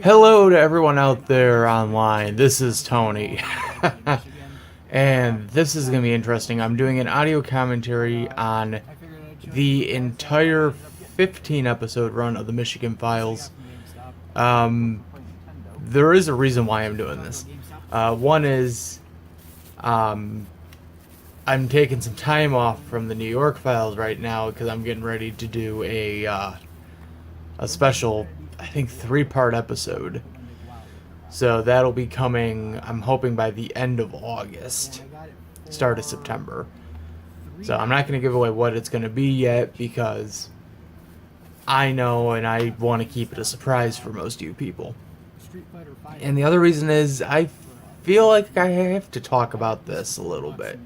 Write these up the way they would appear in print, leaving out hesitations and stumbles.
Hello to everyone out there online. This is Tony. And this is going to be interesting. I'm doing an audio commentary on the entire 15 episode run of the Michigan Files. There is a reason why I'm doing this. One is I'm taking some time off from the New York Files right now because I'm getting ready to do a special, I think, 3-part episode. So that'll be coming, I'm hoping, by the end of August, start of September. So I'm not going to give away what it's going to be yet because I know and I want to keep it a surprise for most of you people. And the other reason is I feel like I have to talk about this a little bit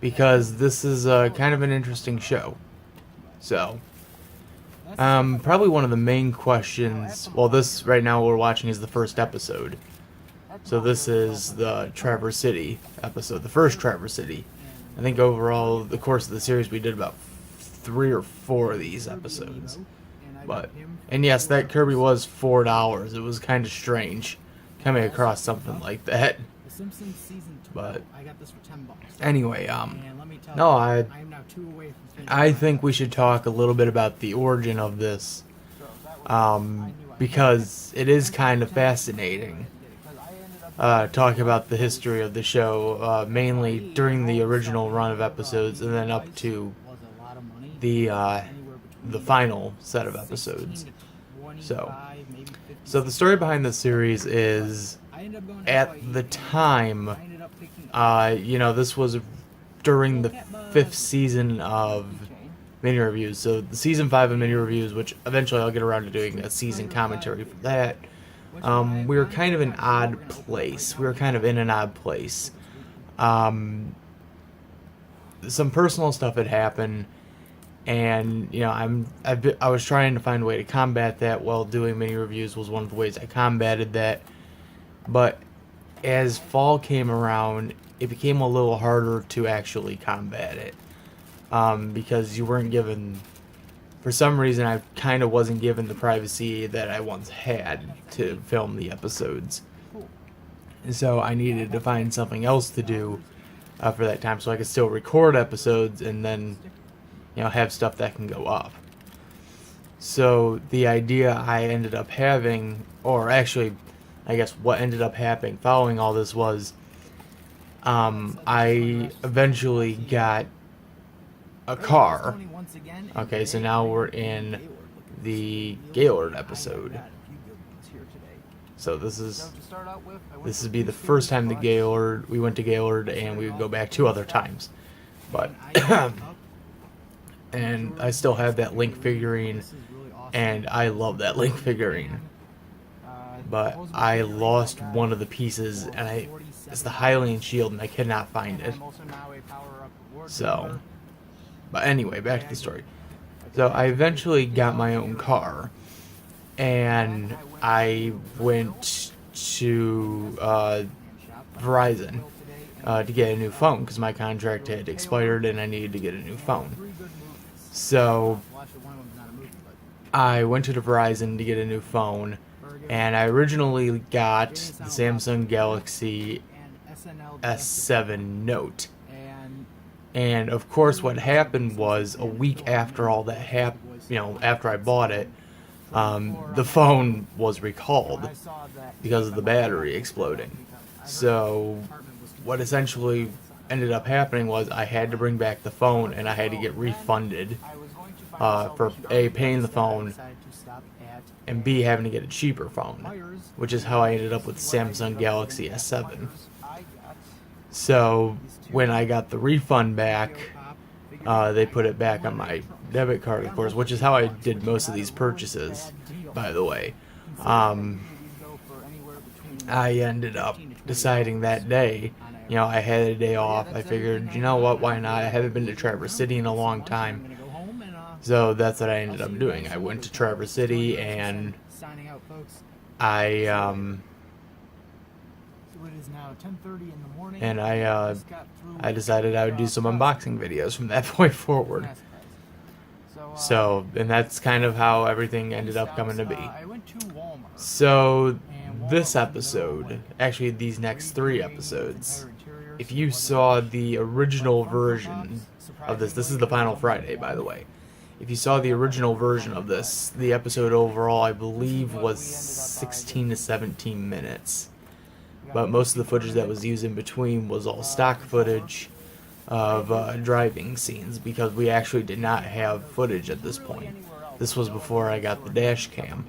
because this is kind of an interesting show. So probably one of the main questions, well, this right now we're watching is the first episode. So this is the Traverse City episode, the first Traverse City. I think overall, the course of the series, we did about 3 or 4 of these episodes. And yes, that Kirby was $4. It was kind of strange coming across something like that. But anyway, no, I think we should talk a little bit about the origin of this, because it is kind of fascinating. Talking about the history of the show, mainly during the original run of episodes, and then up to the final set of episodes. So the story behind the series is, at the time, this was during the 5th season of mini reviews. So the season 5 of mini reviews, which eventually I'll get around to doing a season commentary for that. We were kind of an odd place. We were kind of in an odd place. Some personal stuff had happened, and I was trying to find a way to combat that. While doing mini reviews was one of the ways I combated that. But as fall came around, it became a little harder to actually combat it, because you weren't given, for some reason, I kind of wasn't given the privacy that I once had to film the episodes. And so I needed to find something else to do for that time so I could still record episodes and then, have stuff that can go up. So the idea I ended up having, or actually, I guess what ended up happening following all this was, I eventually got a car. Okay, so now we're in the Gaylord episode. So this would be the first time we went to Gaylord, and we would go back 2 other times. But and I still have that Link figurine, and I love that Link figurine. But I lost one of the pieces, and it's the Hylian shield, and I cannot find it. So, but anyway, back to the story. So I eventually got my own car, and I went to Verizon to get a new phone because my contract had expired and I needed to get a new phone. So I went to the Verizon to get a new phone, and I originally got the Samsung Galaxy S7 Note. And of course, what happened was, a week after all that happened, after I bought it, the phone was recalled because of the battery exploding. So what essentially ended up happening was I had to bring back the phone, and I had to get refunded for A, paying the phone, and B, having to get a cheaper phone, which is how I ended up with the Samsung Galaxy S7. So when I got the refund back, they put it back on my debit card, of course, which is how I did most of these purchases, by the way. I ended up deciding that day, I had a day off. I figured, you know what, why not? I haven't been to Traverse City in a long time. So that's what I ended up doing. I went to Traverse City, and I decided I would do some unboxing videos from that point forward. So, and that's kind of how everything ended up coming to be. So, this episode, actually these next 3 episodes, if you saw the original version of this is the final Friday, by the way. If you saw the original version of this, the episode overall, I believe, was 16 to 17 minutes. But most of the footage that was used in between was all stock footage of driving scenes, because we actually did not have footage at this point. This was before I got the dash cam.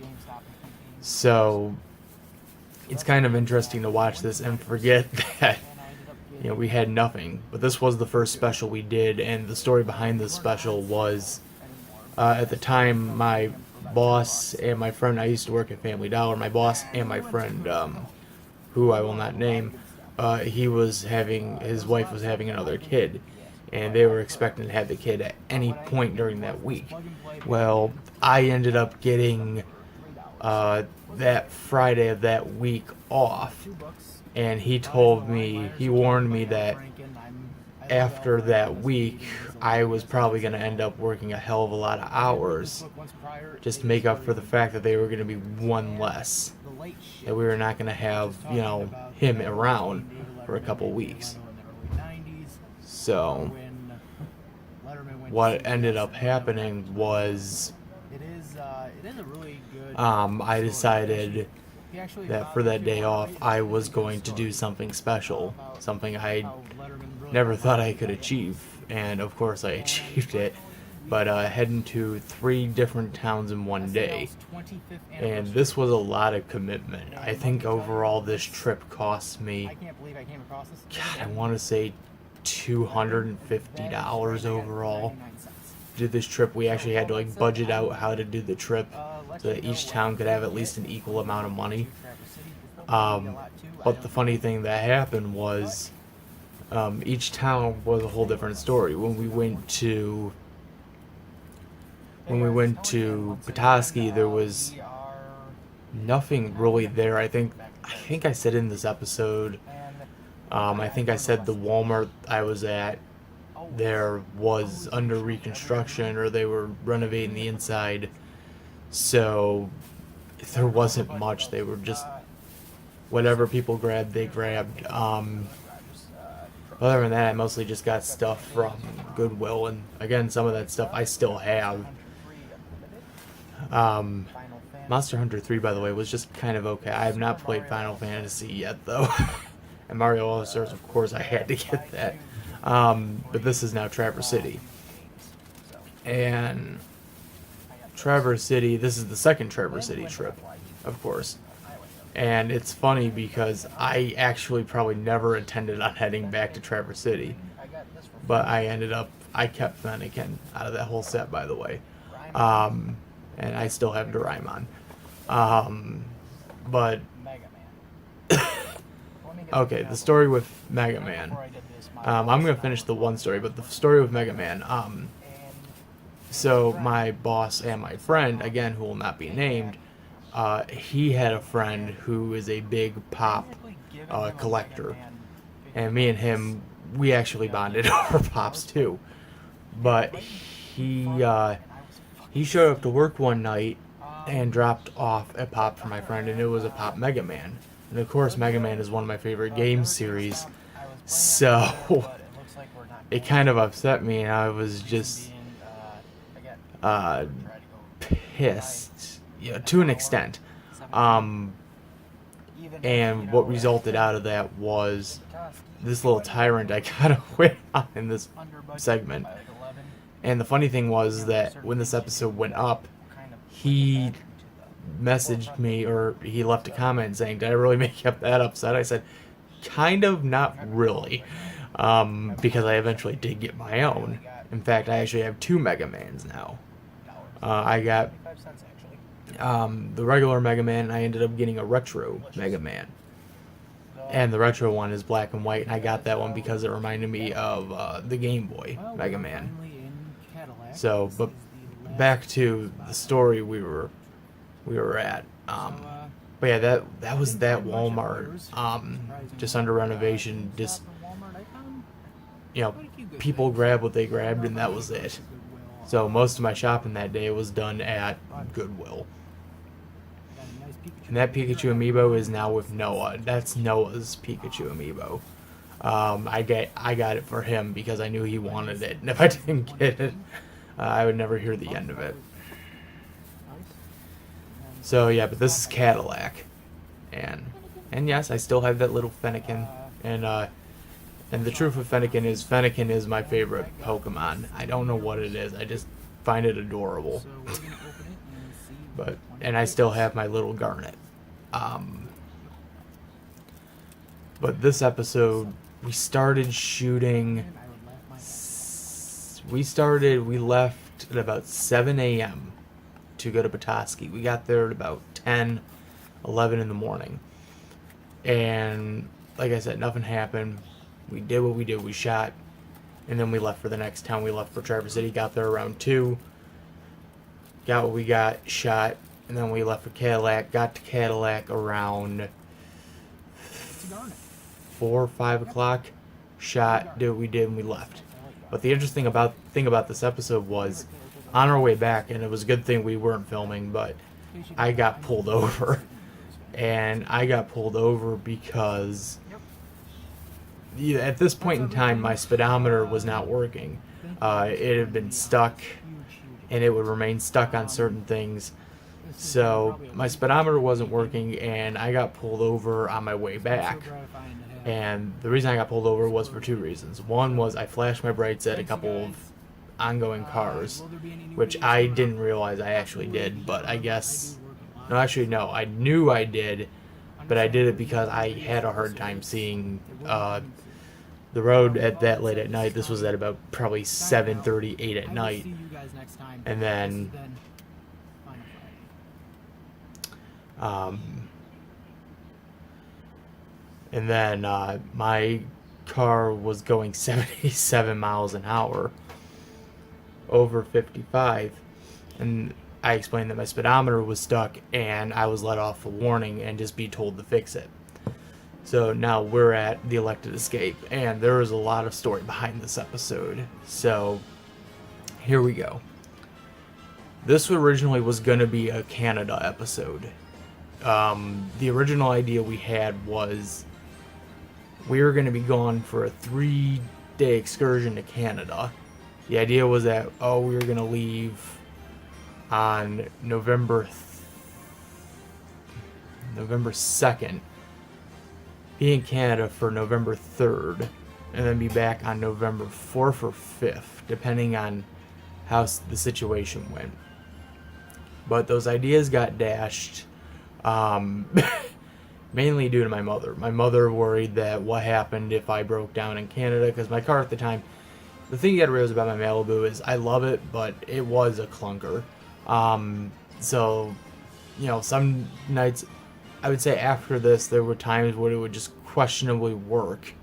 So it's kind of interesting to watch this and forget that, you know, we had nothing. But this was the first special we did, and the story behind this special was, at the time, my boss and my friend, I used to work at Family Dollar, my boss and my friend, who I will not name, his wife was having another kid, and they were expecting to have the kid at any point during that week. Well, I ended up getting that Friday of that week off, and he warned me that after that week, I was probably going to end up working a hell of a lot of hours just to make up for the fact that they were going to be one less. That we were not going to have, you know, him around for a couple weeks. So, what ended up happening was, I decided that for that day off, I was going to do something special, something I never thought I could achieve, and of course I achieved it. But heading to 3 different towns in one day, and this was a lot of commitment. I think overall this trip cost me, God, I want to say $250 overall. To do this trip, we actually had to like budget out how to do the trip so that each town could have at least an equal amount of money. But the funny thing that happened was, each town was a whole different story. When we went to Petoskey, there was nothing really there. I think I said in this episode, I think I said the Walmart I was at there was under reconstruction, or they were renovating the inside, so there wasn't much. They were just whatever people grabbed, they grabbed. Other than that, I mostly just got stuff from Goodwill, and again, some of that stuff I still have. Monster Hunter 3, by the way, was just kind of okay. I have not played Final Fantasy yet, though. And Mario All-Stars, of course, I had to get that. But this is now Traverse City. And Traverse City, this is the second Traverse City trip, of course. And it's funny because I actually probably never intended on heading back to Traverse City. But I kept Fennekin out of that whole set, by the way. And I still have Doraemon. But okay, the story with Mega Man. I'm going to finish the one story, but the story with Mega Man. So my boss and my friend, again, who will not be named, he had a friend who is a big pop collector. And me and him, we actually bonded over pops too. But he showed up to work one night and dropped off a pop for my friend, and it was a Pop Mega Man. And of course, Mega Man is one of my favorite game series, so it kind of upset me, and I was just pissed, to an extent. And what resulted out of that was this little tyrant I kind of went on in this segment. And the funny thing was that when this episode went up, he messaged me, or he left a comment saying, "Did I really make you that upset?" I said, kind of, not really, because I eventually did get my own. In fact, I actually have 2 Mega Mans now. I got the regular Mega Man, and I ended up getting a retro Mega Man. And the retro one is black and white, and I got that one because it reminded me of the Game Boy Mega Man. So, but back to the story we were at. But yeah, that was that Walmart, just under renovation. Just, people grabbed what they grabbed, and that was it. So most of my shopping that day was done at Goodwill. And that Pikachu amiibo is now with Noah. That's Noah's Pikachu amiibo. I got it for him because I knew he wanted it, and if I didn't get it, I would never hear the end of it. So yeah, but this is Cadillac, and yes, I still have that little Fennekin, and the truth of Fennekin is my favorite Pokemon. I don't know what it is. I just find it adorable. And I still have my little Garnet. But this episode, we started shooting. We left at about 7 a.m. to go to Petoskey. We got there at about 10, 11 in the morning. And like I said, nothing happened. We did what we did. We shot. And then we left for the next town. We left for Traverse City. Got there around 2. Got what we got. Shot. And then we left for Cadillac. Got to Cadillac around 4 or 5 o'clock. Shot. Did what we did. And we left. But the interesting thing about this episode was, on our way back, and it was a good thing we weren't filming, but I got pulled over. And I got pulled over because at this point in time, my speedometer was not working. It had been stuck, and it would remain stuck on certain things. So my speedometer wasn't working, and I got pulled over on my way back. And the reason I got pulled over was for 2 reasons. One was I flashed my brights at a couple of ongoing cars, which I didn't realize I actually did, but I guess... No, actually, no. I knew I did, but I did it because I had a hard time seeing the road at that late at night. This was at about probably 7:30, 8 at night. And then... my car was going 77 miles an hour over 55, and I explained that my speedometer was stuck and I was let off a warning and just be told to fix it. So now we're at the elected escape, and there is a lot of story behind this episode. So here we go. This originally was going to be a Canada episode. The original idea we had was we were going to be gone for a 3-day excursion to Canada. The idea was that, we were going to leave on November 2nd, be in Canada for November 3rd, and then be back on November 4th or 5th, depending on how the situation went. But those ideas got dashed, mainly due to my mother. My mother worried that what happened if I broke down in Canada, because my car at the time, the thing you gotta realize about my Malibu is I love it, but it was a clunker. So, some nights, I would say after this, there were times where it would just questionably work.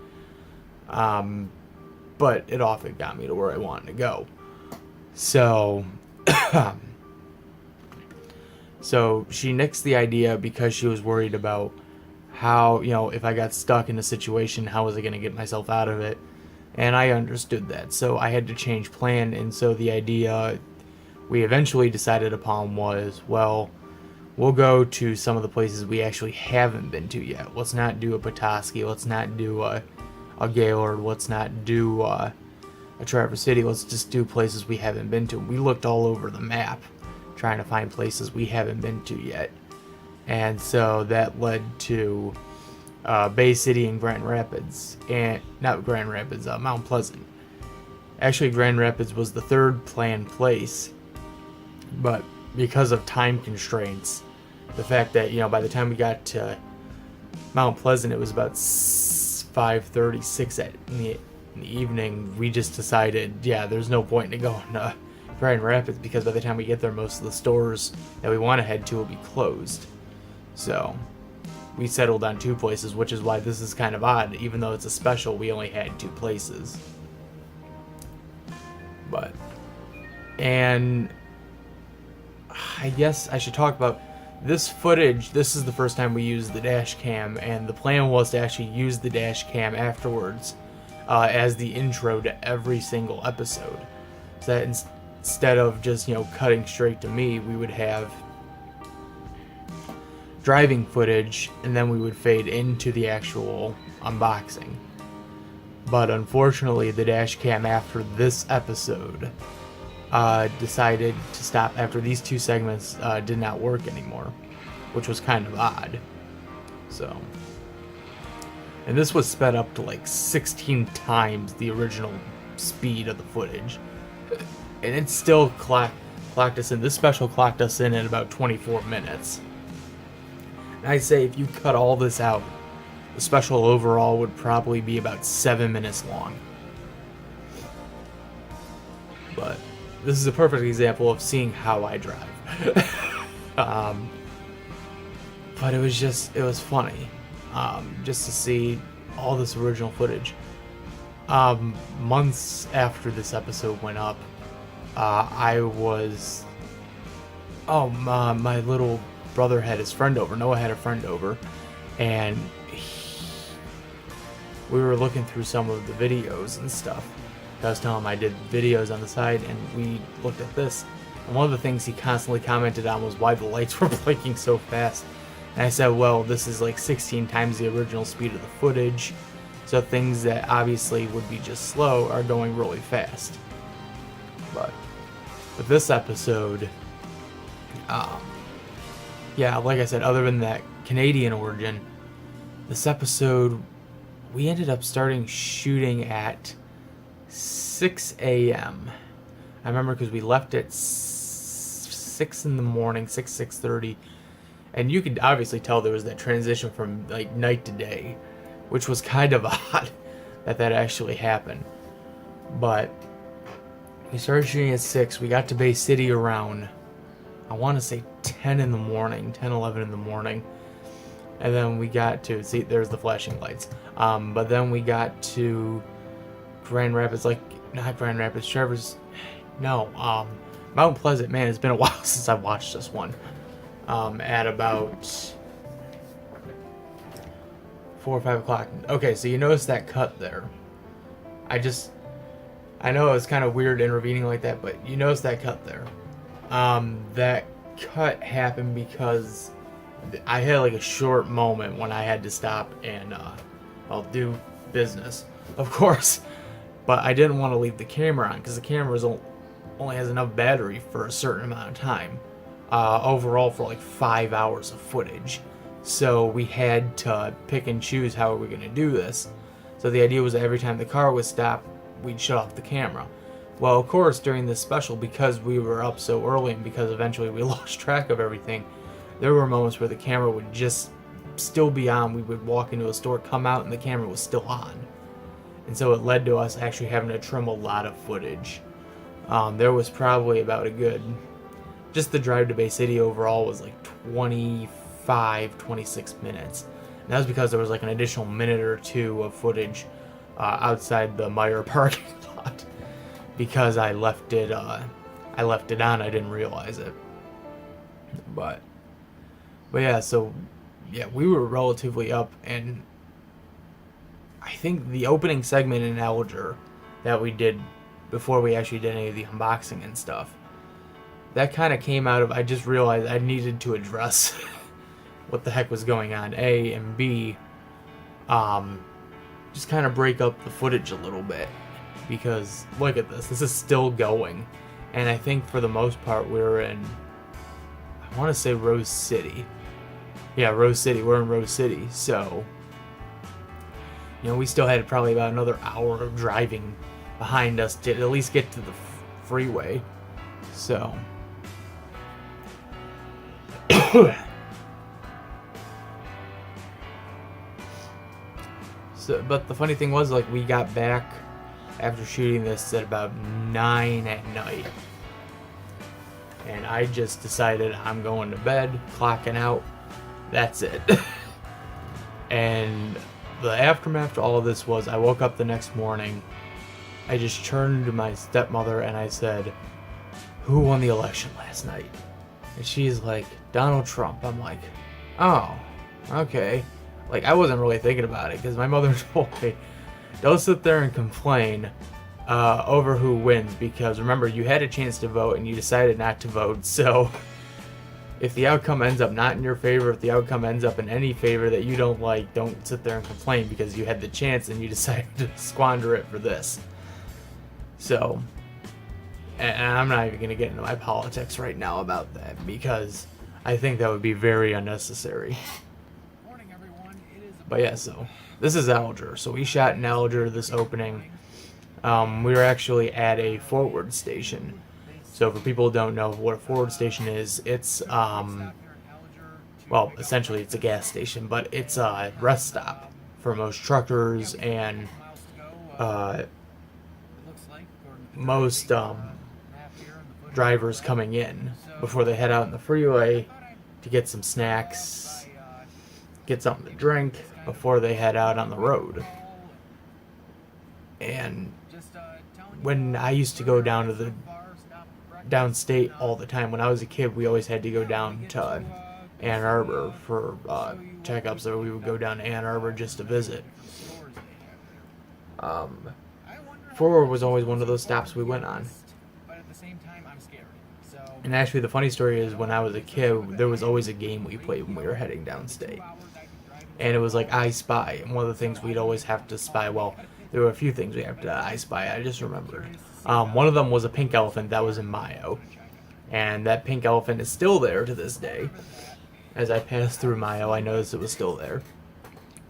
But it often got me to where I wanted to go. So, so she nixed the idea because she was worried about how, if I got stuck in a situation, how was I going to get myself out of it? And I understood that. So I had to change plan. And so the idea we eventually decided upon was, well, we'll go to some of the places we actually haven't been to yet. Let's not do a Petoskey. Let's not do a Gaylord. Let's not do a Traverse City. Let's just do places we haven't been to. We looked all over the map trying to find places we haven't been to yet. And so that led to Bay City and Grand Rapids. And not Grand Rapids, Mount Pleasant. Actually, Grand Rapids was the 3rd planned place. But because of time constraints, the fact that, by the time we got to Mount Pleasant, it was about 5:30, 6 in the evening, we just decided, there's no point in going to Grand Rapids, because by the time we get there, most of the stores that we want to head to will be closed. So we settled on 2 places, which is why this is kind of odd. Even though it's a special, we only had 2 places. And I guess I should talk about this footage. This is the first time we used the dash cam, and the plan was to actually use the dash cam afterwards as the intro to every single episode. So that instead of just, cutting straight to me, we would have driving footage, and then we would fade into the actual unboxing. But unfortunately, the dash cam after this episode decided to stop after these two segments did not work anymore, which was kind of odd. So, and this was sped up to like 16 times the original speed of the footage, and it still clocked us in. This special clocked us in at about 24 minutes. And I say if you cut all this out, the special overall would probably be about 7 minutes long. But this is a perfect example of seeing how I drive. But it was funny, just to see all this original footage. Months after this episode went up, my little brother had his friend over. Noah had a friend over, and we were looking through some of the videos and stuff. I was telling him I did videos on the side, and we looked at this. And one of the things he constantly commented on was why the lights were blinking so fast. And I said, well, this is like 16 times the original speed of the footage, so things that obviously would be just slow are going really fast. But with this episode, yeah, like I said, other than that Canadian origin, this episode, we ended up starting shooting at 6 a.m. I remember because we left at 6 in the morning, 6:30, and you could obviously tell there was that transition from like night to day, which was kind of odd that actually happened. But we started shooting at 6. We got to Bay City around, I want to say 10 in the morning, 10, 11 in the morning. And then we got to, see, there's the flashing lights. But then we got to Grand Rapids, not Grand Rapids, Mount Pleasant. Man, it's been a while since I've watched this one. At about 4 or 5 o'clock. Okay, so you notice that cut there. I know it's kind of weird intervening like that, but you notice that cut there. That cut happened because I had like a short moment when I had to stop and do business, of course. But I didn't want to leave the camera on because the camera only has enough battery for a certain amount of time. Overall for like 5 hours of footage. So we had to pick and choose how are we going to do this. So the idea was that every time the car would stop, we'd shut off the camera. Well, of course, during this special, because we were up so early and because eventually we lost track of everything, there were moments where the camera would just still be on. We would walk into a store, come out, and the camera was still on. And so it led to us actually having to trim a lot of footage. There was probably about just the drive to Bay City overall was like 25, 26 minutes. And that was because there was like an additional minute or two of footage outside the Meyer parking lot. Because I left it on, I didn't realize it. But yeah, so yeah, we were relatively up, and I think the opening segment in Alger that we did before we actually did any of the unboxing and stuff, that kind of came out of, I just realized I needed to address what the heck was going on, A, and B, just kind of break up the footage a little bit. Because, look at this is still going. And I think for the most part we're in, I want to say Rose City. Yeah, Rose City, we're in Rose City. So, we still had probably about another hour of driving behind us to at least get to the freeway. So, but the funny thing was, we got back after shooting this at about 9 at night. And I just decided I'm going to bed, clocking out. That's it. And the aftermath to all of this was I woke up the next morning. I just turned to my stepmother and I said, "Who won the election last night?" And she's like, "Donald Trump." I'm like, "Oh, okay." I wasn't really thinking about it because my mother told me, don't sit there and complain over who wins, because remember, you had a chance to vote and you decided not to vote. So if the outcome ends up not in your favor, if the outcome ends up in any favor that you don't like, don't sit there and complain, because you had the chance and you decided to squander it for this. So, and I'm not even going to get into my politics right now about that, because I think that would be very unnecessary. But yeah, so this is Alger. So we shot in Alger this opening. We were actually at a forward station. So for people who don't know what a forward station is, it's, well, essentially it's a gas station, but it's a rest stop for most truckers and most drivers coming in before they head out on the freeway to get some snacks, get something to drink before they head out on the road. And when I used to go down to the downstate all the time, when I was a kid, we always had to go down to Ann Arbor for checkups, so we would go down to Ann Arbor just to visit. Forward was always one of those stops we went on. And actually, the funny story is, when I was a kid, there was always a game we played when we were heading downstate. And it was like I Spy. And one of the things we'd always have to spy, well, there were a few things we have to I Spy, I just remembered. One of them was a pink elephant that was in Mayo. And that pink elephant is still there to this day. As I passed through Mayo, I noticed it was still there.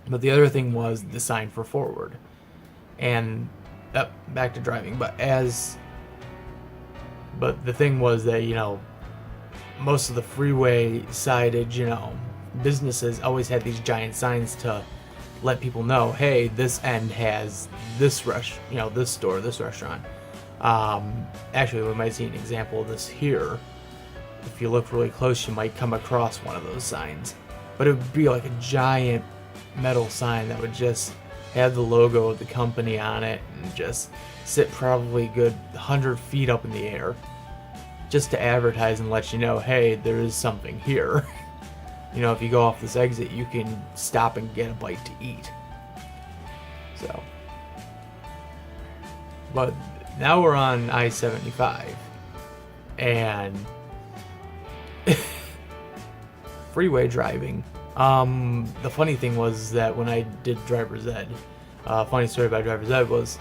But the other thing was the sign for forward. And, back to driving, but the thing was that, you know, most of the freeway sided, you know, businesses always had these giant signs to let people know, hey, this end has this this store, this restaurant. Actually, we might see an example of this here. If you look really close, you might come across one of those signs. But it would be like a giant metal sign that would just have the logo of the company on it and just sit probably a good 100 feet up in the air, just to advertise and let you know, hey, there is something here. You know, if you go off this exit, you can stop and get a bite to eat. So, but now we're on I-75, and freeway driving. The funny thing was that when I did driver's ed, funny story about driver's ed was,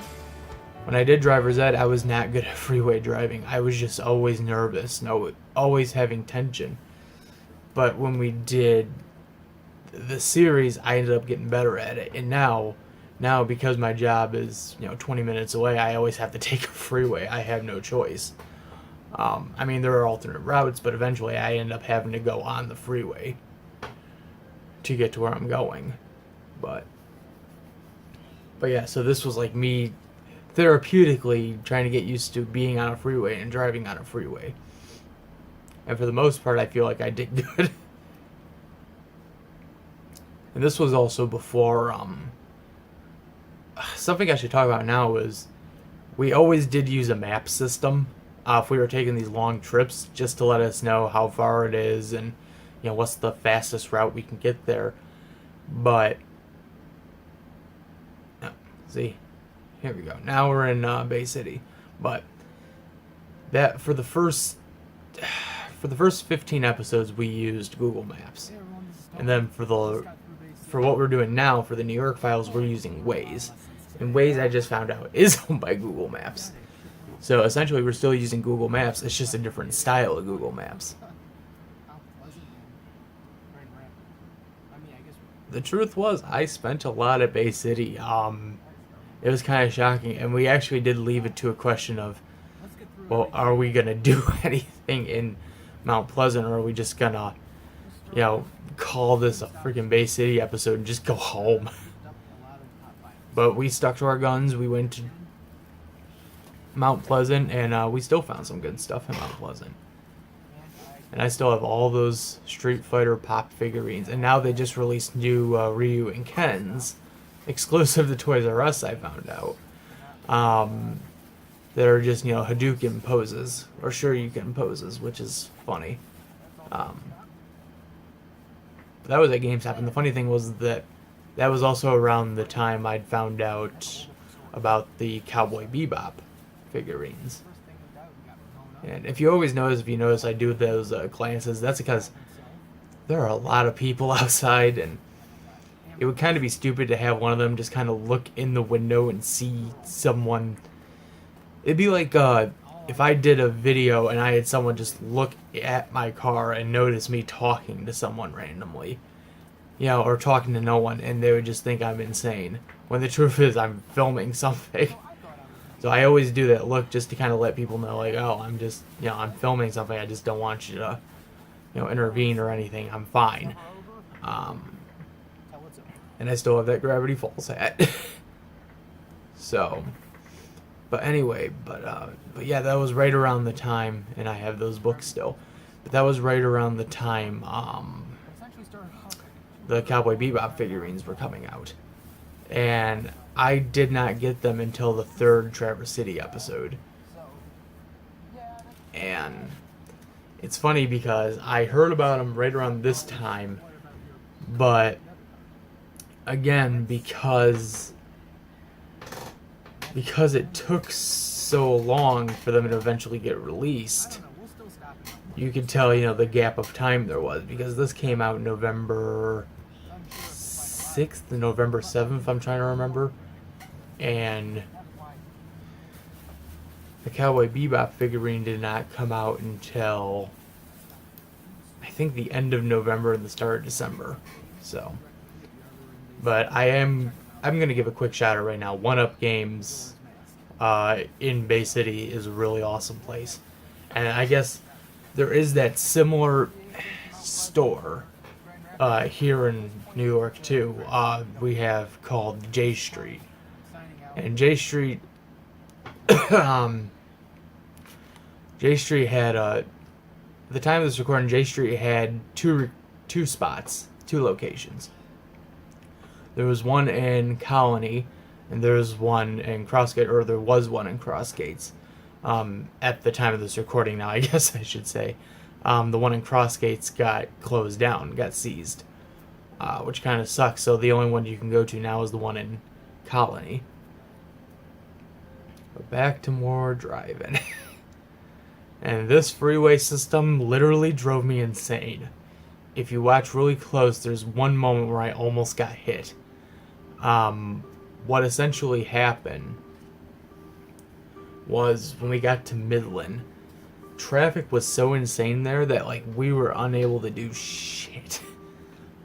when I did driver's ed, I was not good at freeway driving. I was just always nervous, always having tension. But when we did the series, I ended up getting better at it. And now because my job is, 20 minutes away, I always have to take a freeway. I have no choice. I mean, there are alternate routes, but eventually I end up having to go on the freeway to get to where I'm going. But yeah, so this was like me therapeutically trying to get used to being on a freeway and driving on a freeway. And for the most part, I feel like I did good. And this was also before, something I should talk about now is, we always did use a map system if we were taking these long trips, just to let us know how far it is and, what's the fastest route we can get there. But, see, here we go. Now we're in Bay City. But that for the first 15 episodes, we used Google Maps. And then for what we're doing now, for the New York files, we're using Waze. And Waze, I just found out, is owned by Google Maps. So essentially, we're still using Google Maps. It's just a different style of Google Maps. The truth was, I spent a lot at Bay City. It was kind of shocking. And we actually did leave it to a question of, well, are we going to do anything in Mount Pleasant, or are we just going to, call this a freaking Bay City episode and just go home? But we stuck to our guns. We went to Mount Pleasant, and we still found some good stuff in Mount Pleasant. And I still have all those Street Fighter pop figurines. And now they just released new Ryu and Kens, exclusive to Toys R Us, I found out. That are just, Hadouken poses, or Shoryuken poses, which is funny. That was at GameStop, and the funny thing was that was also around the time I'd found out about the Cowboy Bebop figurines. And if you notice I do those glances, that's because there are a lot of people outside, and it would kind of be stupid to have one of them just kind of look in the window and see someone. It'd be like if I did a video and I had someone just look at my car and notice me talking to someone randomly, or talking to no one, and they would just think I'm insane, when the truth is I'm filming something. So I always do that look just to kind of let people know, like, oh, I'm just, I'm filming something. I just don't want you to, intervene or anything. I'm fine. And I still have that Gravity Falls hat. So, but anyway, but yeah, that was right around the time, and I have those books still. But that was right around the time the Cowboy Bebop figurines were coming out. And I did not get them until the third Traverse City episode. And it's funny because I heard about them right around this time, but again, because it took so long for them to eventually get released, you could tell, the gap of time there was, because this came out November 6th and November 7th, I'm trying to remember. And the Cowboy Bebop figurine did not come out until, I think, the end of November and the start of December. So, but I'm going to give a quick shout out right now. 1UP Games in Bay City is a really awesome place. And I guess there is that similar store here in New York too. We have called J Street, and J Street J Street had at the time of this recording, J Street had two spots, two locations. There was one in Colony, and there was one in Crossgate, or there was one in Crossgates at the time of this recording. Now, I guess I should say. The one in Crossgates got closed down, got seized, which kind of sucks. So the only one you can go to now is the one in Colony. But back to more driving. And this freeway system literally drove me insane. If you watch really close, there's one moment where I almost got hit. What essentially happened was when we got to Midland, traffic was so insane there that we were unable to do shit.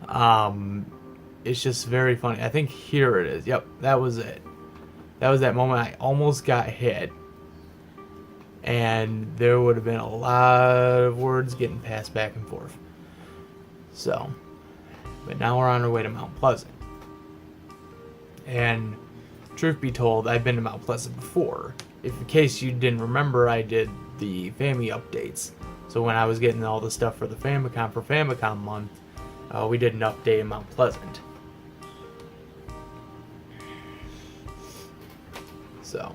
It's just very funny. I think here it is. Yep, that was it. That was that moment I almost got hit, and there would have been a lot of words getting passed back and forth. So, but now we're on our way to Mount Pleasant. And truth be told, I've been to Mount Pleasant before. If in case you didn't remember, I did the Family updates. So when I was getting all the stuff for the Famicom for Famicom month, we did an update in Mount Pleasant. So,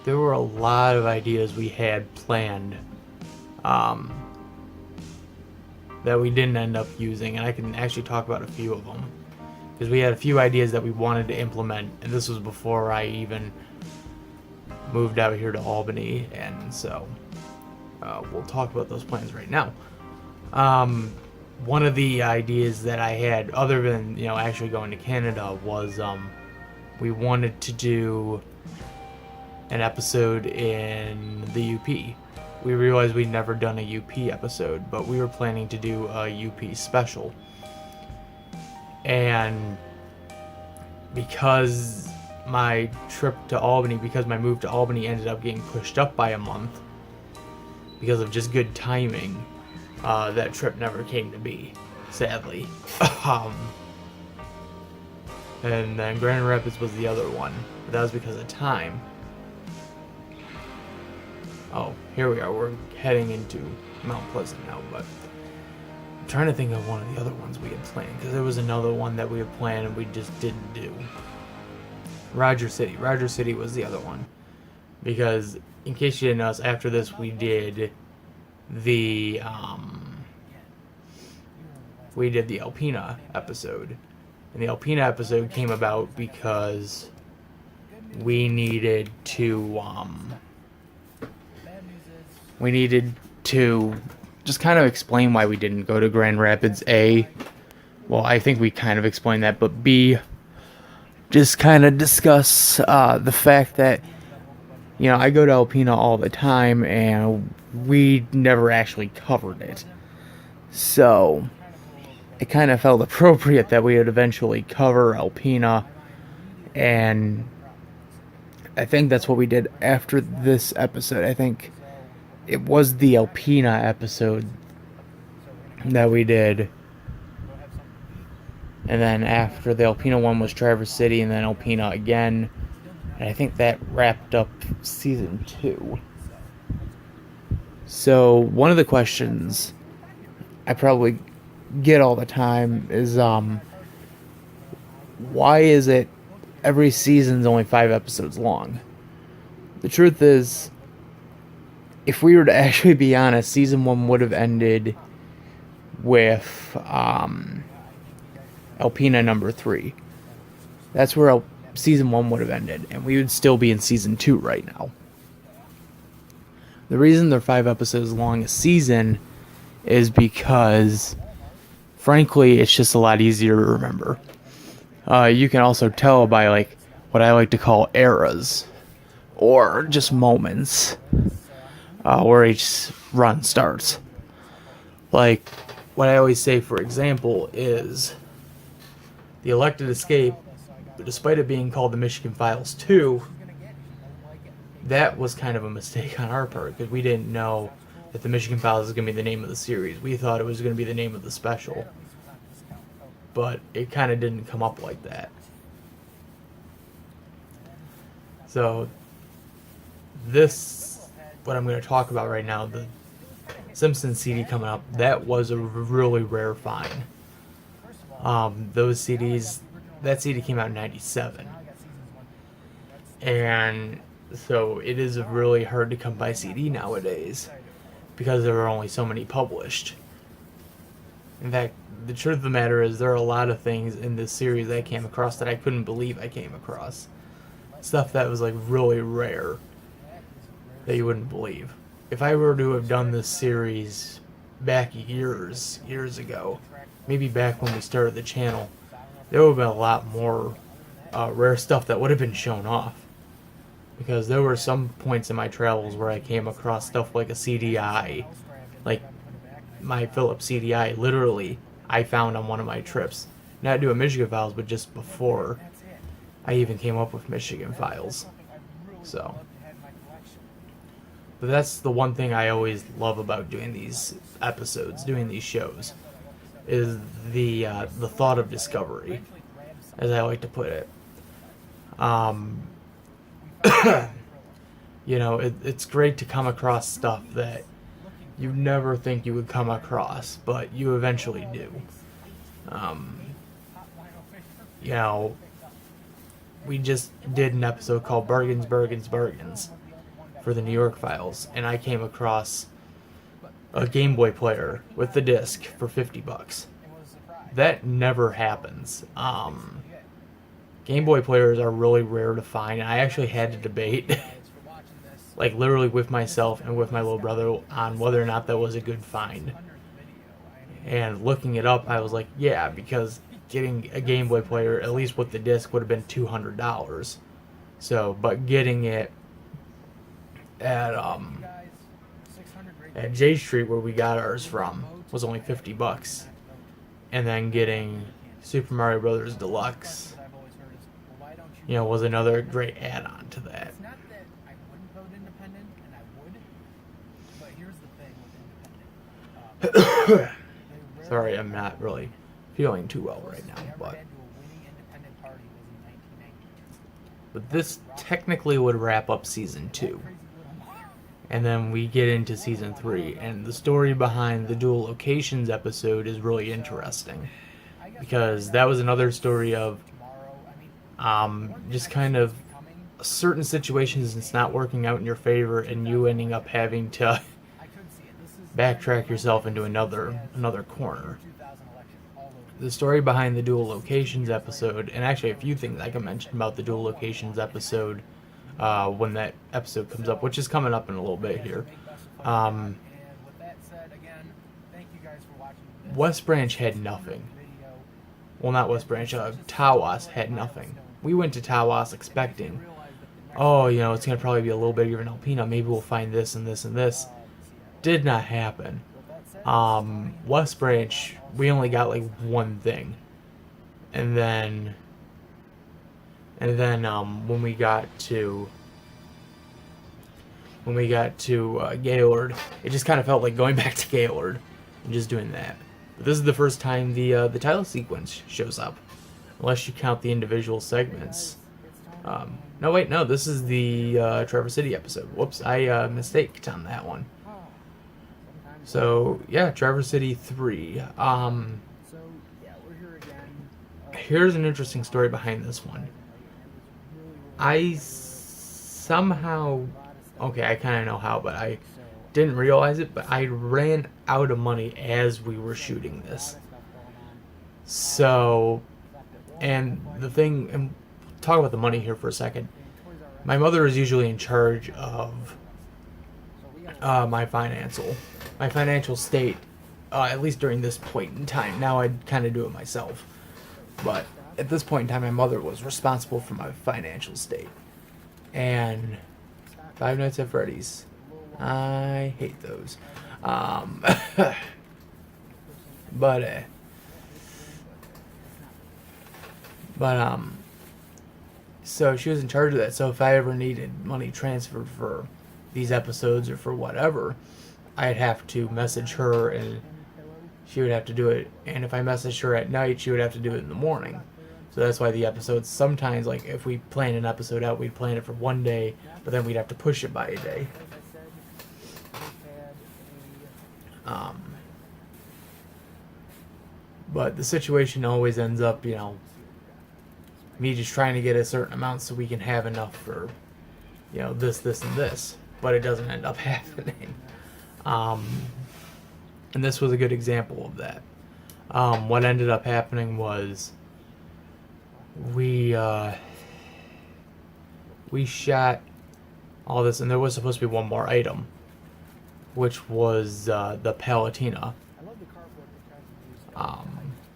there were a lot of ideas we had planned that we didn't end up using, and I can actually talk about a few of them. Because we had a few ideas that we wanted to implement, and this was before I even moved out here to Albany, and so we'll talk about those plans right now. One of the ideas that I had, other than actually going to Canada, was we wanted to do an episode in the UP. We realized we'd never done a UP episode, but we were planning to do a UP special. And because my move to Albany ended up getting pushed up by a month because of just good timing, that trip never came to be, sadly. And then Grand Rapids was the other one, but that was because of time. Oh, here we are. We're heading into Mount Pleasant now, but I'm trying to think of one of the other ones we had planned, because there was another one that we had planned and we just didn't do. Roger City. Roger City was the other one. Because, in case you didn't know, after this we did the Alpena episode. And the Alpina episode came about because we needed to just kind of explain why we didn't go to Grand Rapids. A, well, I think we kind of explained that, but B, just kind of discuss the fact that, you know, I go to Alpina all the time, and we never actually covered it. So it kind of felt appropriate that we would eventually cover Alpina, and I think that's what we did after this episode. I think it was the Alpina episode that we did, and then after the Alpina one was Traverse City, and then Alpina again, and I think that wrapped up season 2. So one of the questions I probably get all the time is, why is it every season's only 5 episodes long? The truth is, if we were to actually be honest, season 1 would have ended with Alpina number 3. That's where season 1 would have ended, and we would still be in season 2 right now. The reason they're 5 episodes long a season is because, frankly, it's just a lot easier to remember. You can also tell by, like, what I like to call eras, or just moments, where each run starts. Like, what I always say, for example, is the Elected Escape, despite it being called the Michigan Files 2, that was kind of a mistake on our part, because we didn't know that the Michigan Files is going to be the name of the series. We thought it was going to be the name of the special, but it kind of didn't come up like that. So this, what I'm going to talk about right now, the Simpsons CD coming up, that was a really rare find. Those CDs, that CD came out in 97. And so it is a really hard to come by CD nowadays, because there are only so many published. In fact, the truth of the matter is there are a lot of things in this series I came across that I couldn't believe I came across. Stuff that was like really rare that you wouldn't believe. If I were to have done this series back years ago, maybe back when we started the channel, there would have been a lot more rare stuff that would have been shown off. Because there were some points in my travels where I came across stuff like a CDI, like my Philips CDI, literally, I found on one of my trips. Not doing Michigan Files, but just before I even came up with Michigan Files. So, but that's the one thing I always love about doing these episodes, doing these shows, is the thought of discovery, as I like to put it. You know, it's great to come across stuff that you never think you would come across, but you eventually do. You know, we just did an episode called Bargains, Bargains, Bargains for the New York Files, and I came across a Game Boy player with the disc for $50. That never happens. Game Boy players are really rare to find, and I actually had to debate, like literally with myself and with my little brother, on whether or not that was a good find. And looking it up, I was like, yeah, because getting a Game Boy player, at least with the disc, would have been $200. So, but getting it at J Street, where we got ours from, was only $50. And then getting Super Mario Brothers Deluxe, you know, was another great add-on to that. Sorry, I'm not really feeling too well right now, but this technically would wrap up season 2. And then we get into season 3, and the story behind the Dual Locations episode is really interesting, because that was another story of just kind of certain situations it's not working out in your favor, and you ending up having to backtrack yourself into another corner. the story behind the dual locations episode, and actually a few things I can mention about the dual locations episode when that episode comes up, which is coming up in a little bit here. West Branch had nothing. Well, not West Branch, Tawas had nothing. We went to Tawas expecting, oh, it's going to probably be a little bigger than Alpena. Maybe we'll find this and this and this. Did not happen. West Branch, we only got like one thing. And then when we got to Gaylord, it just kind of felt like going back to Gaylord and just doing that. But this is the first time the title sequence shows up, unless you count the individual segments. No, this is the Traverse City episode. Whoops, I mistaked on that one. So yeah, Traverse City 3. Here's an interesting story behind this one. I somehow, I kind of know how, but I didn't realize it, but I ran out of money as we were shooting this. So, and the thing, and talk about the money here for a second. My mother is usually in charge of my financial state, at least during this point in time. Now I kind of do it myself, but at this point in time, my mother was responsible for my financial state. And Five Nights at Freddy's, I hate those. So she was in charge of that. So if I ever needed money transferred for these episodes or for whatever, I'd have to message her and she would have to do it. And if I messaged her at night, she would have to do it in the morning. So that's why the episodes sometimes, like if we plan an episode out, we'd plan it for one day, but then we'd have to push it by a day. But the situation always ends up, me just trying to get a certain amount so we can have enough for, this, and this. But it doesn't end up happening. And this was a good example of that. What ended up happening was we shot all this, and there was supposed to be one more item, which was the Palutena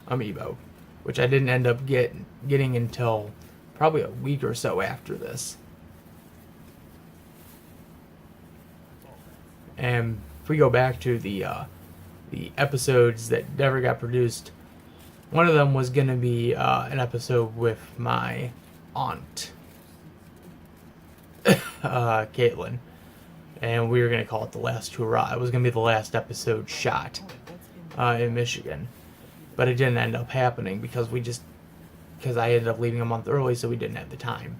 amiibo, which I didn't end up getting until probably a week or so after this. And if we go back to the episodes that never got produced, one of them was going to be an episode with my aunt, Caitlin, and we were going to call it The Last Hurrah. It was going to be the last episode shot in Michigan, but it didn't end up happening because I ended up leaving a month early, so we didn't have the time.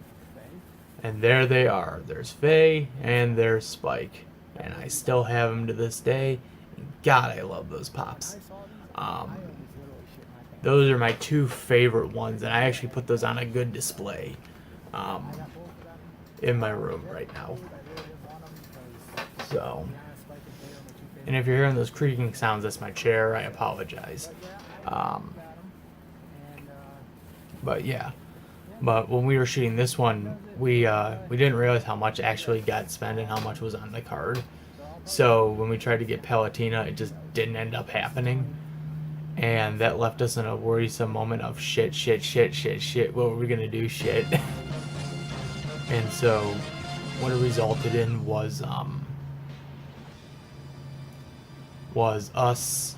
And there they are. There's Faye and there's Spike, and I still have them to this day. God, I love those pops. Those are my two favorite ones, and I actually put those on a good display in my room right now. So, and if you're hearing those creaking sounds, that's my chair. I apologize. But yeah, but when we were shooting this one, we didn't realize how much actually got spent and how much was on the card. So when we tried to get Palutena, it just didn't end up happening. And that left us in a worrisome moment of shit. What were we going to do? Shit. And so what it resulted in was us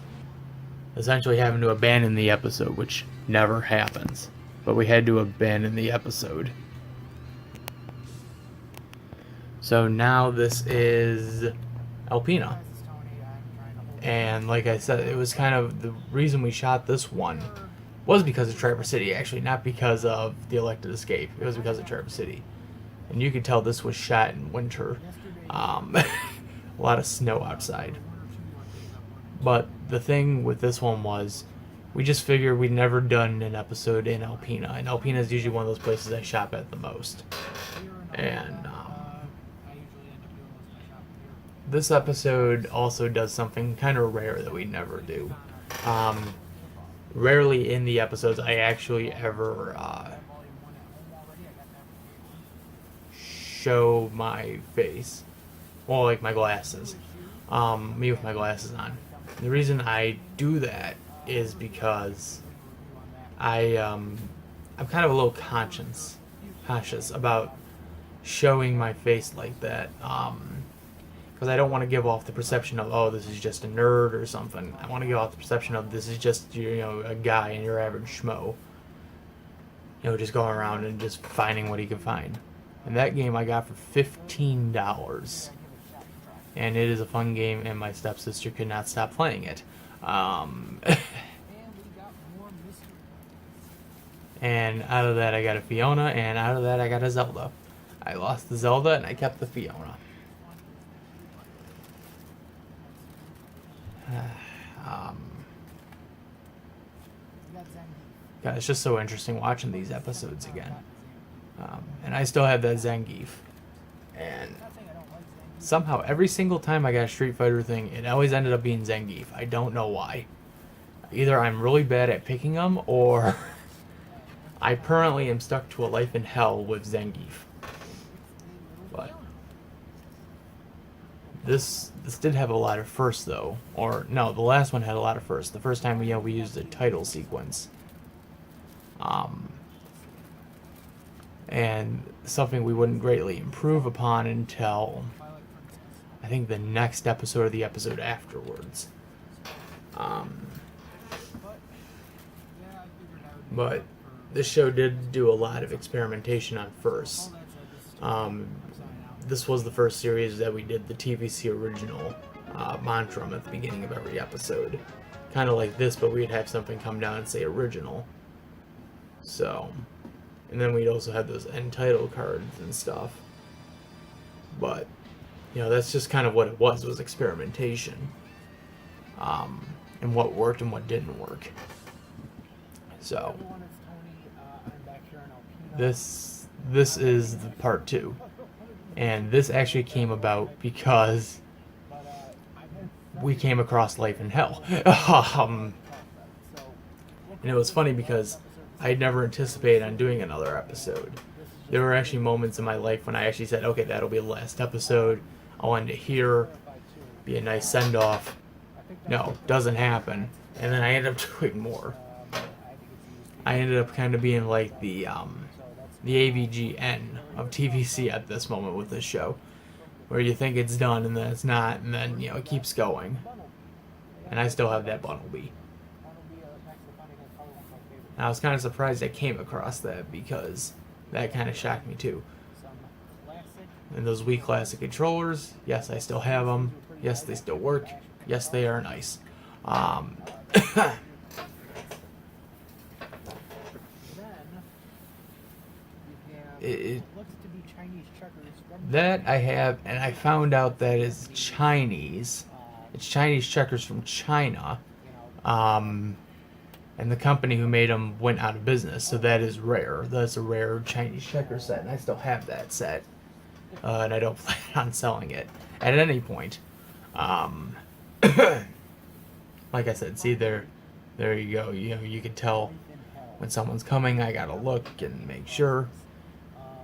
essentially having to abandon the episode, which never happens. But we had to abandon the episode. So now this is Alpena. And like I said, it was kind of the reason we shot this one was because of Traverse City, actually, not because of the Elected Escape. It was because of Traverse City. And you could tell this was shot in winter. A lot of snow outside. But the thing with this one was, we just figured we'd never done an episode in Alpena. And Alpena is usually one of those places I shop at the most. And this episode also does something kind of rare that we never do. rarely in the episodes I actually ever show my face. Well, like my glasses. Me with my glasses on. The reason I do that is because I'm kind of a little conscious about showing my face like that. Because I don't want to give off the perception of, oh, this is just a nerd or something. I want to give off the perception of this is just, you know, a guy and your average schmo. You know, just going around and just finding what he can find. And that game I got for $15. And it is a fun game, and my stepsister could not stop playing it. And out of that I got a Fiona, and out of that I got a Zelda. I lost the Zelda, and I kept the Fiona. God, it's just so interesting watching these episodes again. And I still have that Zangief. And somehow, every single time I got a Street Fighter thing, it always ended up being Zangief. I don't know why. Either I'm really bad at picking them, or I permanently am stuck to a life in hell with Zangief. But this did have a lot of firsts, though. Or, no, the last one had a lot of firsts. The first time we used a title sequence. And something we wouldn't greatly improve upon until I think the next episode or the episode afterwards. But this show did do a lot of experimentation on firsts. This was the first series that we did the TVC original mantra at the beginning of every episode. Kind of like this, but we'd have something come down and say original. So, and then we'd also have those end title cards and stuff. But, you know, that's just kind of what it was experimentation. And what worked and what didn't work. So, this is the part 2. And this actually came about because we came across Life in Hell. And it was funny because I never anticipated on doing another episode. There were actually moments in my life when I actually said, okay, that'll be the last episode. I wanted to hear, be a nice send-off. No, doesn't happen. And then I ended up doing more. I ended up kind of being like the AVGN of TVC at this moment with this show. Where you think it's done and then it's not, and then, you know, it keeps going. And I still have that Bumblebee. I was kind of surprised I came across that because that kind of shocked me too. And those Wii Classic controllers, yes, I still have them. Yes, they still work. Yes, they are nice. That I have, and I found out that is Chinese. It's Chinese checkers from China. And the company who made them went out of business, so that is rare. That's a rare Chinese checker set, and I still have that set. And I don't plan on selling it at any point. Like I said, see there you go. You know, you can tell when someone's coming. I gotta look and make sure.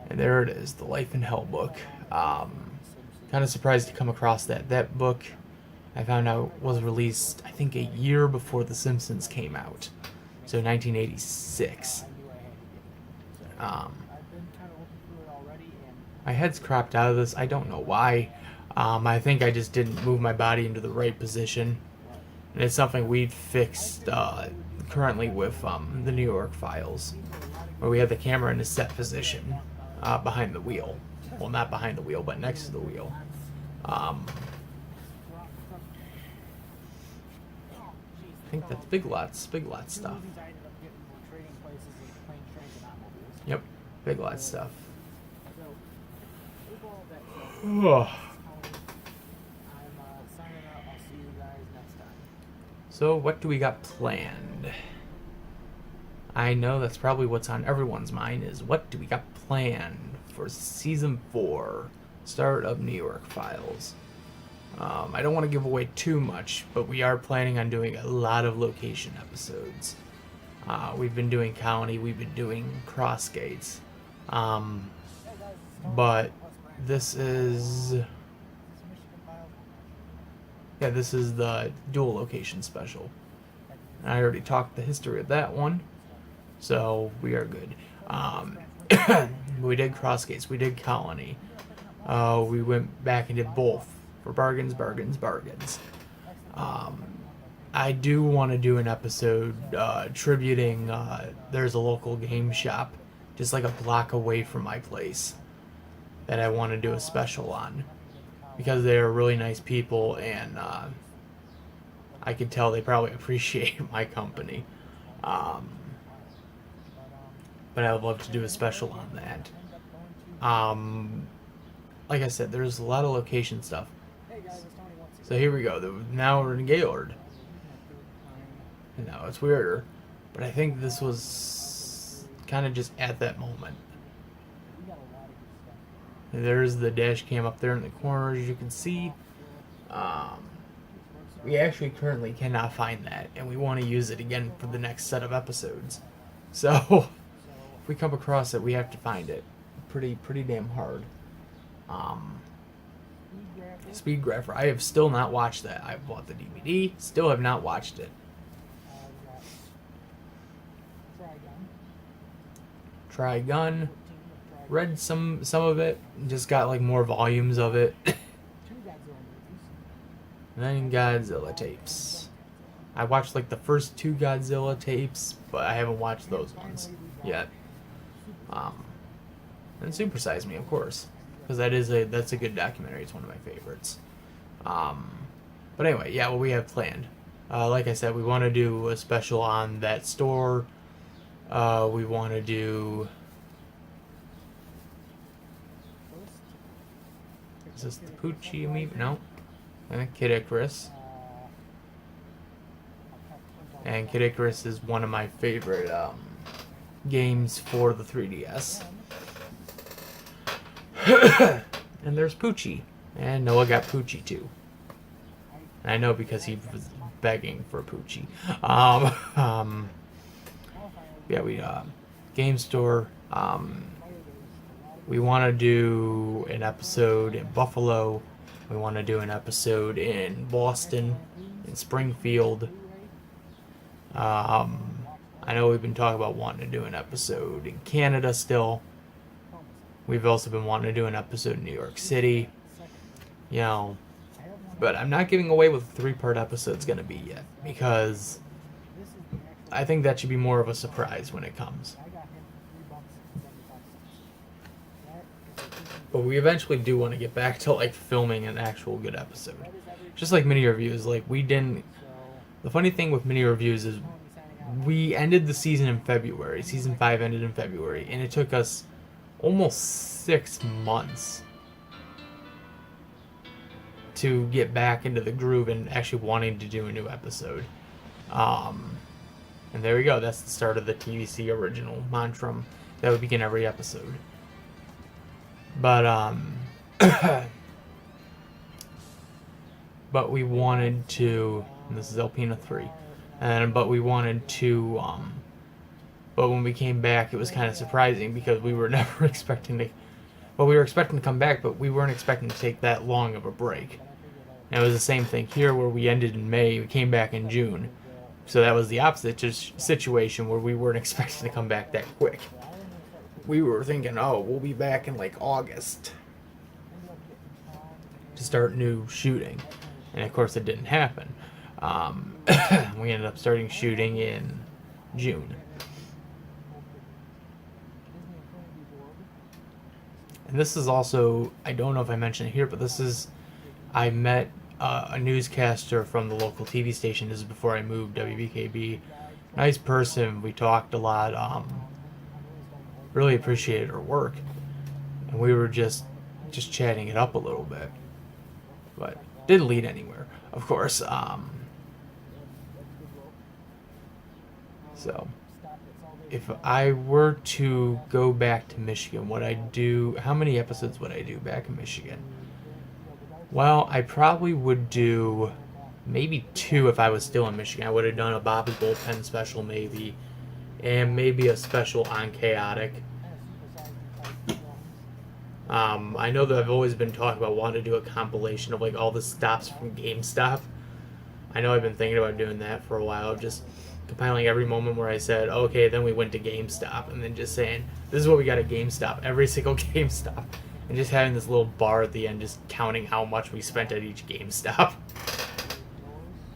And there it is, the Life in Hell book. Kind of surprised to come across that. That book, I found out, was released, I think, a year before The Simpsons came out. So 1986. My head's cropped out of this. I don't know why. I think I just didn't move my body into the right position. And it's something we've fixed currently with the New York Files, where we have the camera in a set position behind the wheel. Well, not behind the wheel, but next to the wheel. I think that's Big Lots stuff. Yep, Big Lots stuff. So, what do we got planned? I know that's probably what's on everyone's mind is what do we got planned for Season 4, start of New York Files. I don't want to give away too much, but we are planning on doing a lot of location episodes. We've been doing county. We've been doing cross gates. But this is... Yeah, this is the dual location special. I already talked the history of that one, so we are good. We did cross gates. We did colony. We went back and did both for bargains, bargains, bargains. I do want to do an episode tributing. There's a local game shop just like a block away from my place that I want to do a special on because they're really nice people, and I could tell they probably appreciate my company. But I would love to do a special on that. Like I said, there's a lot of location stuff. So here we go. Now we're in Gaylord. Now it's weirder, but I think this was kind of just at that moment. There's the dash cam up there in the corner, as you can see. We actually currently cannot find that, and we want to use it again for the next set of episodes. So if we come across it, we have to find it. Pretty damn hard. Speed Grapher. I have still not watched that. I bought the DVD. Still have not watched it. Trigun. Read some of it. Just got like more volumes of it. And then Godzilla tapes. I watched like the first 2 Godzilla tapes, but I haven't watched those ones yet. And Super Size Me, of course, because that's a good documentary. It's one of my favorites. But anyway, yeah, what we have planned. Like I said, we want to do a special on that store. We want to do... Is this the Poochie Amiibo? No. Kid Icarus. And Kid Icarus is one of my favorite games for the 3DS. And there's Poochie. And Noah got Poochie too. And I know because he was begging for Poochie. Yeah, we game store. We want to do an episode in Buffalo. We want to do an episode in Boston, in Springfield. I know we've been talking about wanting to do an episode in Canada still. We've also been wanting to do an episode in New York City. You know, but I'm not giving away what the 3-part episode's going to be yet, because I think that should be more of a surprise when it comes. But we eventually do want to get back to like filming an actual good episode. Just like mini reviews, like we didn't... The funny thing with mini reviews is we ended the season in February. Season 5 ended in February, and it took us almost 6 months to get back into the groove and actually wanting to do a new episode. And there we go. That's the start of the TVC original mantra that would begin every episode. But but we wanted to, and this is Alpina 3, but we wanted to, but when we came back, it was kind of surprising because we were never expecting to, well, we were expecting to come back, but we weren't expecting to take that long of a break. And it was the same thing here where we ended in May, we came back in June. So that was the opposite situation where we weren't expecting to come back that quick. We were thinking, oh, we'll be back in like August to start new shooting. And of course it didn't happen. We ended up starting shooting in June. And this is also, I don't know if I mentioned it here, but this is, I met a newscaster from the local TV station. This is before I moved, WBKB. Nice person. We talked a lot. Really appreciated her work. And we were just chatting it up a little bit. But didn't lead anywhere, of course. So, if I were to go back to Michigan, would I do... How many episodes would I do back in Michigan? Well, I probably would do maybe 2 if I was still in Michigan. I would have done a Bobby Bullpen special maybe. and maybe a special on Chaotic. I know that I've always been talking about wanting to do a compilation of like all the stops from GameStop. I know I've been thinking about doing that for a while, just compiling every moment where I said, okay, then we went to GameStop, and then just saying, this is what we got at GameStop, every single GameStop, and just having this little bar at the end, just counting how much we spent at each GameStop.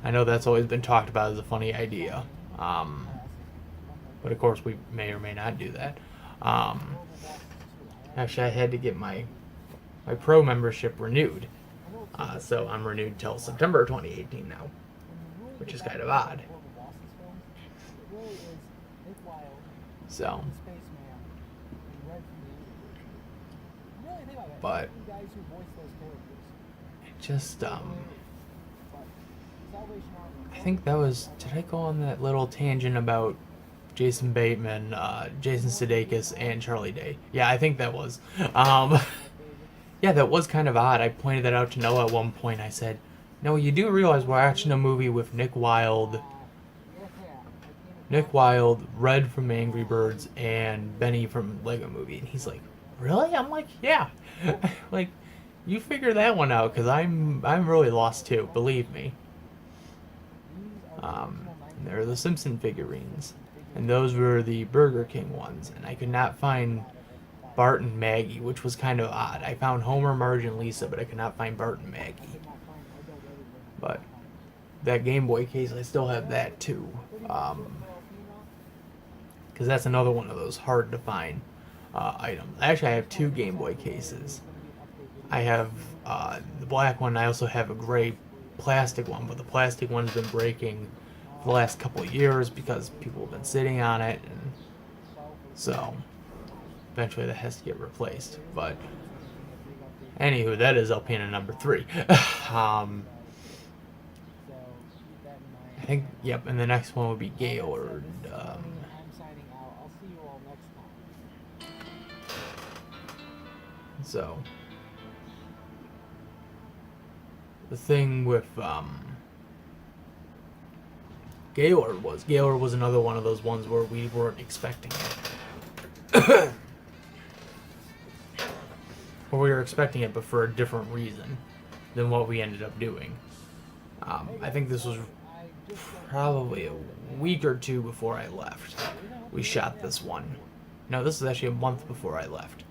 I know that's always been talked about as a funny idea, but of course we may or may not do that. Actually, I had to get my pro membership renewed, so I'm renewed till September 2018 now, which is kind of odd. So, but it just I think that was. Did I go on that little tangent about Jason Bateman, Jason Sudeikis, and Charlie Day? Yeah, I think that was. Yeah, that was kind of odd. I pointed that out to Noah at one point. I said, "No, you do realize we're watching a movie with Nick Wilde, Red from Angry Birds, and Benny from Lego Movie." And he's like, "Really?" I'm like, "Yeah." Like, you figure that one out, because I'm really lost too. Believe me. There are the Simpson figurines, and those were the Burger King ones, and I could not find Bart and Maggie, which was kind of odd. I found Homer, Marge, and Lisa, but I could not find Bart and Maggie. But that Game Boy case, I still have that too, because that's another one of those hard to find items. Actually, I have two Game Boy cases. I have the black one. I also have a gray plastic one, but the plastic one's been breaking for the last couple of years because people have been sitting on it, and so eventually that has to get replaced. But anywho, that is Alpina number 3. I think, yep, and the next one would be Gaylord. So the thing with Gaylord was another one of those ones where we weren't expecting it. Or we were expecting it, but for a different reason than what we ended up doing. I think this was probably a week or two before I left. We shot this one. No, this is actually a month before I left.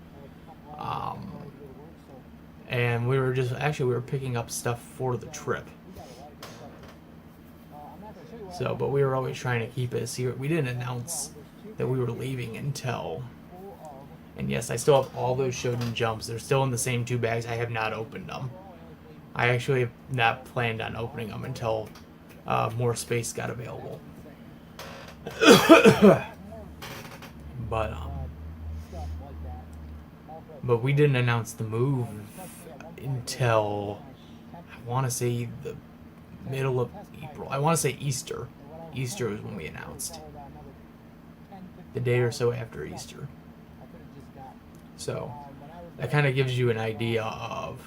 And we were picking up stuff for the trip. So, but we were always trying to keep it a secret. We didn't announce that we were leaving until... And yes, I still have all those Shonen Jumps. They're still in the same 2 bags. I have not opened them. I actually have not planned on opening them until more space got available. But we didn't announce the move until, I want to say, the middle of April. I want to say Easter. Easter was when we announced. The day or so after Easter. So, that kind of gives you an idea of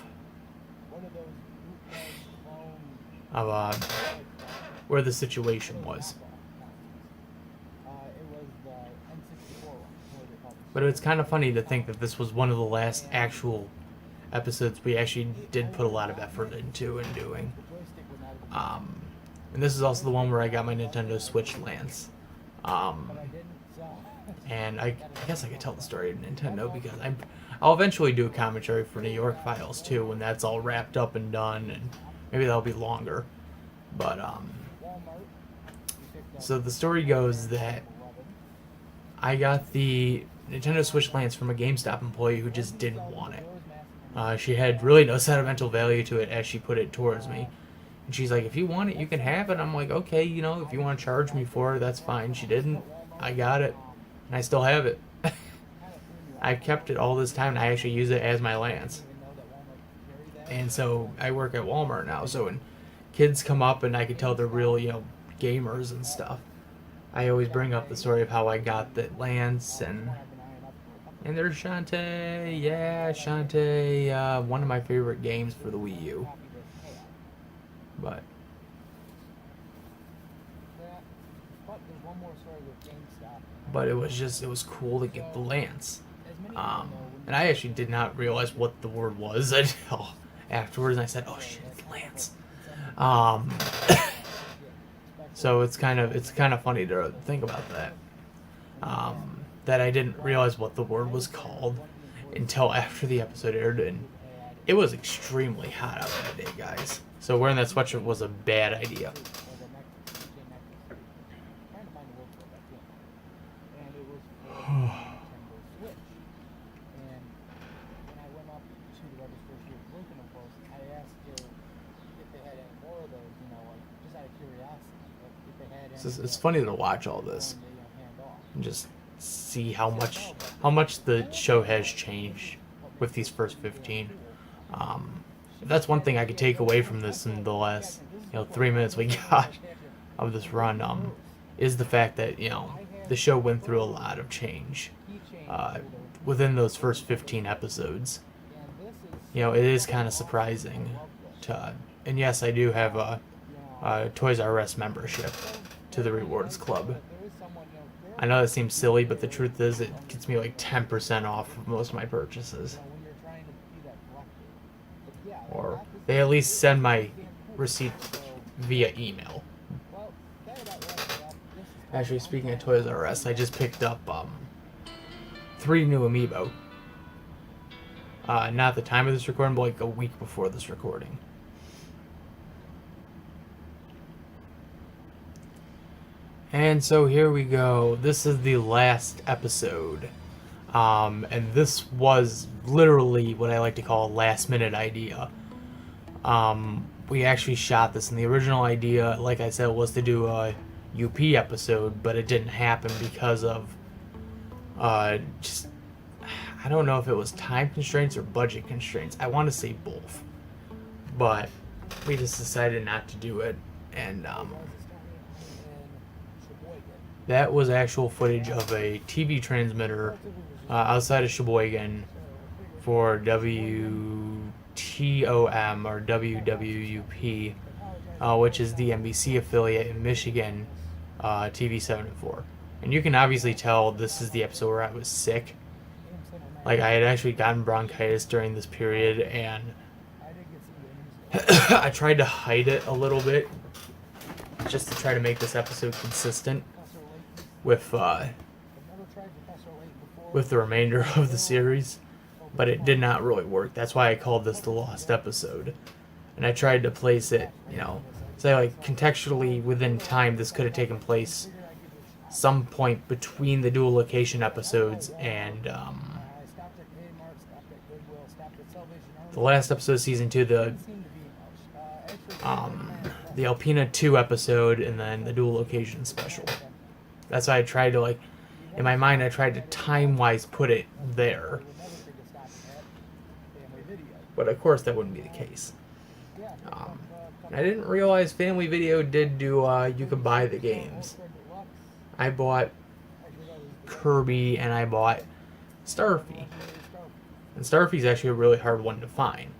where the situation was. But it's kind of funny to think that this was one of the last actual episodes we actually did put a lot of effort into and doing. And this is also the one where I got my Nintendo Switch Lance. And I guess I could tell the story of Nintendo because I'll eventually do a commentary for New York Files too when that's all wrapped up and done, and maybe that'll be longer. But so the story goes that I got the Nintendo Switch Lance from a GameStop employee who just didn't want it. She had really no sentimental value to it as she put it towards me. And she's like, if you want it, you can have it. I'm like, okay, if you want to charge me for it, that's fine. She didn't. I got it. And I still have it. I've kept it all this time, and I actually use it as my Lance. And so I work at Walmart now, so when kids come up and I can tell they're real, gamers and stuff, I always bring up the story of how I got the Lance, and there's Shantae. Yeah, Shantae, one of my favorite games for the Wii U. But but it was cool to get the lance. And I actually did not realize what the word was until afterwards, and I said, "Oh shit, it's lance." Um, so it's kind of funny to think about that. That I didn't realize what the word was called until after the episode aired, and it was extremely hot out that day, guys. So wearing that sweatshirt was a bad idea. It's funny to watch all this and just see how much the show has changed with these first 15. That's one thing I could take away from this in the last 3 minutes we got of this run, is the fact that the show went through a lot of change within those first 15 episodes. It is kind of surprising and yes, I do have a Toys R Us membership to the Rewards Club. I know that seems silly, but the truth is it gets me like 10% off of most of my purchases. Or they at least send my receipt via email. Actually, speaking of Toys R Us, I just picked up 3 new amiibo. Not at the time of this recording, but like a week before this recording. And so here we go. This is the last episode. And this was literally what I like to call a last minute idea. We actually shot this, and the original idea, like I said, was to do a UP episode, but it didn't happen because of just, I don't know if it was time constraints or budget constraints. I want to say both. But we just decided not to do it, and that was actual footage of a TV transmitter outside of Sheboygan for WTOM or WWUP, which is the NBC affiliate in Michigan, TV 7 and 4. And you can obviously tell this is the episode where I was sick. Like, I had actually gotten bronchitis during this period, and I tried to hide it a little bit just to try to make this episode consistent with the remainder of the series, but it did not really work. That's why I called this the lost episode, and I tried to place it, say like contextually within time. This could have taken place some point between the dual location episodes and the last episode of season 2, the Alpina 2 episode, and then the dual location special. That's why I tried to, in my mind, I tried to time-wise put it there. But of course that wouldn't be the case. I didn't realize Family Video did do, you could buy the games. I bought Kirby and I bought Starfy. And Starfy's actually a really hard one to find.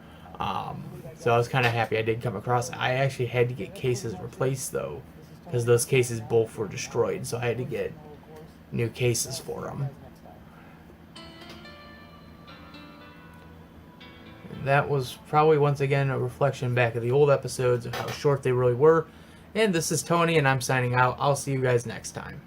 So I was kind of happy I did come across it. I actually had to get cases replaced, though, because those cases both were destroyed, so I had to get new cases for them. And that was probably, once again, a reflection back of the old episodes of how short they really were. And this is Tony, and I'm signing out. I'll see you guys next time.